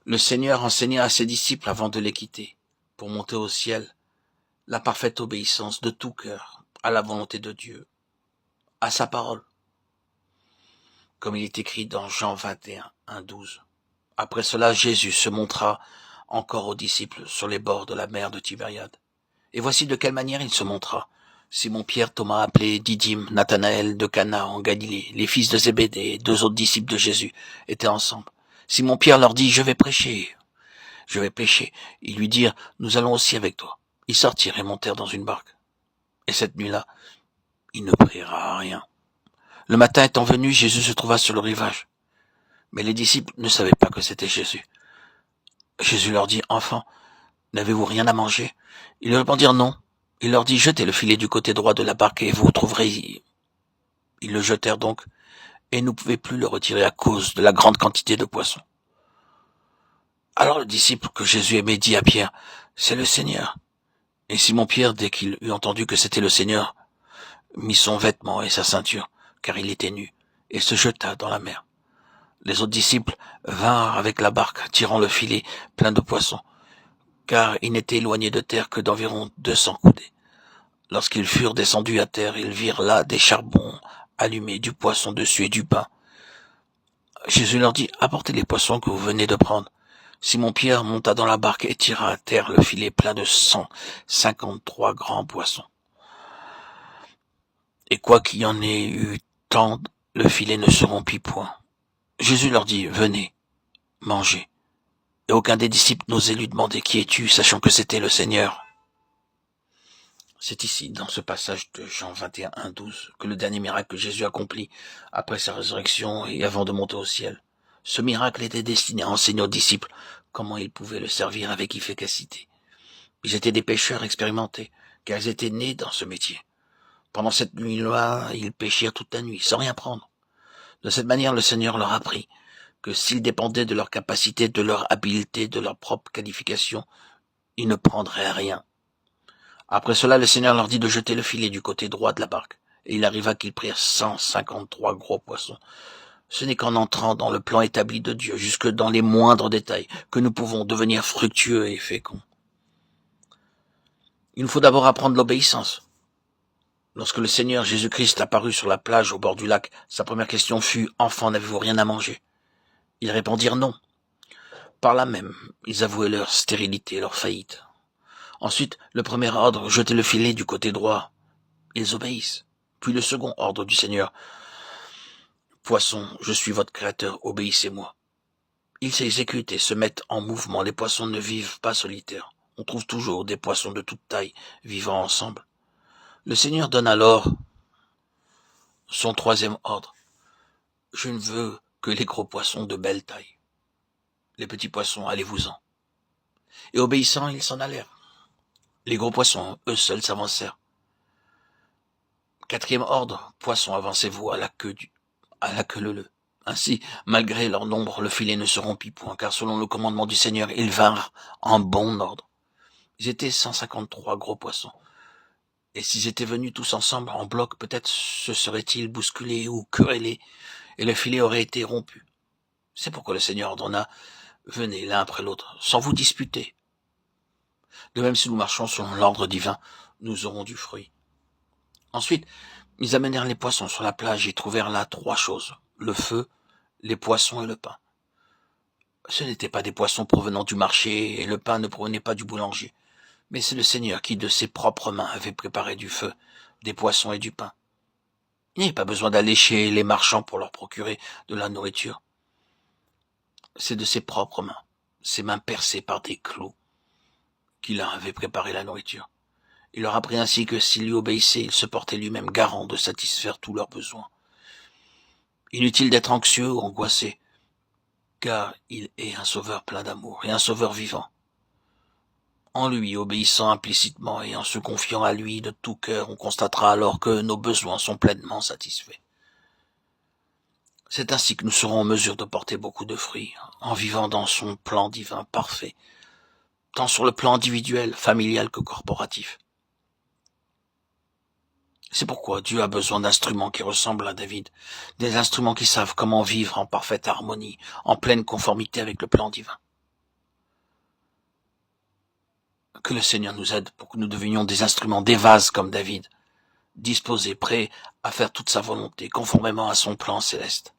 Le Seigneur enseigna à ses disciples avant de les quitter, pour monter au ciel, la parfaite obéissance de tout cœur à la volonté de Dieu, à sa parole, comme il est écrit dans Jean 21, 1, 12. Après cela, Jésus se montra encore aux disciples sur les bords de la mer de Tibériade. Et voici de quelle manière il se montra. Simon-Pierre, Thomas appelé Didyme, Nathanaël de Cana en Galilée, les fils de Zébédée et 2 autres disciples de Jésus étaient ensemble. Simon-Pierre leur dit, je vais pêcher. Ils lui dirent, nous allons aussi avec toi. Ils sortirent et montèrent dans une barque. Et cette nuit-là, ils ne prirent rien. Le matin étant venu, Jésus se trouva sur le rivage. Mais les disciples ne savaient pas que c'était Jésus. Jésus leur dit, enfants, n'avez-vous rien à manger? Ils lui répondirent non. Il leur dit, jetez le filet du côté droit de la barque et vous trouverez. Ils le jetèrent donc, et ne pouvaient plus le retirer à cause de la grande quantité de poissons. Alors le disciple que Jésus aimait dit à Pierre, c'est le Seigneur. Et Simon-Pierre, dès qu'il eut entendu que c'était le Seigneur, mit son vêtement et sa ceinture, car il était nu, et se jeta dans la mer. Les autres disciples vinrent avec la barque, tirant le filet plein de poissons, car il n'était éloigné de terre que d'environ 200 coudées. Lorsqu'ils furent descendus à terre, ils virent là des charbons allumés, du poisson dessus et du pain. Jésus leur dit, apportez les poissons que vous venez de prendre. Simon-Pierre monta dans la barque et tira à terre le filet plein de 153 grands poissons. Et quoiqu'il y en ait eu tant, le filet ne se rompit point. Jésus leur dit, venez, mangez. Et aucun des disciples n'osait lui demander qui es-tu, sachant que c'était le Seigneur. C'est ici, dans ce passage de Jean 21, 1, 12, que le dernier miracle que Jésus accomplit après sa résurrection et avant de monter au ciel. Ce miracle était destiné à enseigner aux disciples comment ils pouvaient le servir avec efficacité. Ils étaient des pêcheurs expérimentés, car ils étaient nés dans ce métier. Pendant cette nuit-là, ils pêchirent toute la nuit, sans rien prendre. De cette manière, le Seigneur leur apprit que s'ils dépendaient de leur capacité, de leur habileté, de leur propre qualification, ils ne prendraient rien. Après cela, le Seigneur leur dit de jeter le filet du côté droit de la barque. Et il arriva qu'ils prirent 153 gros poissons. Ce n'est qu'en entrant dans le plan établi de Dieu, jusque dans les moindres détails, que nous pouvons devenir fructueux et féconds. Il nous faut d'abord apprendre l'obéissance. Lorsque le Seigneur Jésus-Christ apparut sur la plage au bord du lac, sa première question fut « Enfants, n'avez-vous rien à manger ?» Ils répondirent non. Par là même, ils avouaient leur stérilité, leur faillite. Ensuite, le premier ordre, jeter le filet du côté droit. Ils obéissent. Puis le second ordre du Seigneur. Poissons, je suis votre créateur, obéissez-moi. Ils s'exécutent et se mettent en mouvement. Les poissons ne vivent pas solitaires. On trouve toujours des poissons de toute taille vivant ensemble. Le Seigneur donne alors son troisième ordre. Je ne veux que les gros poissons de belle taille. Les petits poissons, allez-vous-en. Et obéissant, ils s'en allèrent. Les gros poissons, eux seuls, s'avancèrent. Quatrième ordre, poissons, avancez-vous à la queue leu-leu. Ainsi, malgré leur nombre, le filet ne se rompit point, car selon le commandement du Seigneur, ils vinrent en bon ordre. Ils étaient 153 gros poissons. Et s'ils étaient venus tous ensemble, en bloc, peut-être se seraient-ils bousculés ou querellés, et le filet aurait été rompu. C'est pourquoi le Seigneur ordonna, venez l'un après l'autre, sans vous disputer. De même, si nous marchons selon l'ordre divin, nous aurons du fruit. Ensuite, ils amenèrent les poissons sur la plage et trouvèrent là 3 choses, le feu, les poissons et le pain. Ce n'étaient pas des poissons provenant du marché, et le pain ne provenait pas du boulanger, mais c'est le Seigneur qui, de ses propres mains, avait préparé du feu, des poissons et du pain. Il n'y avait pas besoin d'aller chez les marchands pour leur procurer de la nourriture. C'est de ses propres mains, ses mains percées par des clous, qu'il leur avait préparé la nourriture. Il leur apprit ainsi que s'ils lui obéissaient, il se portait lui-même garant de satisfaire tous leurs besoins. Inutile d'être anxieux ou angoissé, car il est un sauveur plein d'amour et un sauveur vivant. En lui, obéissant implicitement et en se confiant à lui de tout cœur, on constatera alors que nos besoins sont pleinement satisfaits. C'est ainsi que nous serons en mesure de porter beaucoup de fruits, en vivant dans son plan divin parfait, tant sur le plan individuel, familial que corporatif. C'est pourquoi Dieu a besoin d'instruments qui ressemblent à David, des instruments qui savent comment vivre en parfaite harmonie, en pleine conformité avec le plan divin. Que le Seigneur nous aide pour que nous devenions des instruments, des vases comme David, disposés, prêts à faire toute sa volonté, conformément à son plan céleste.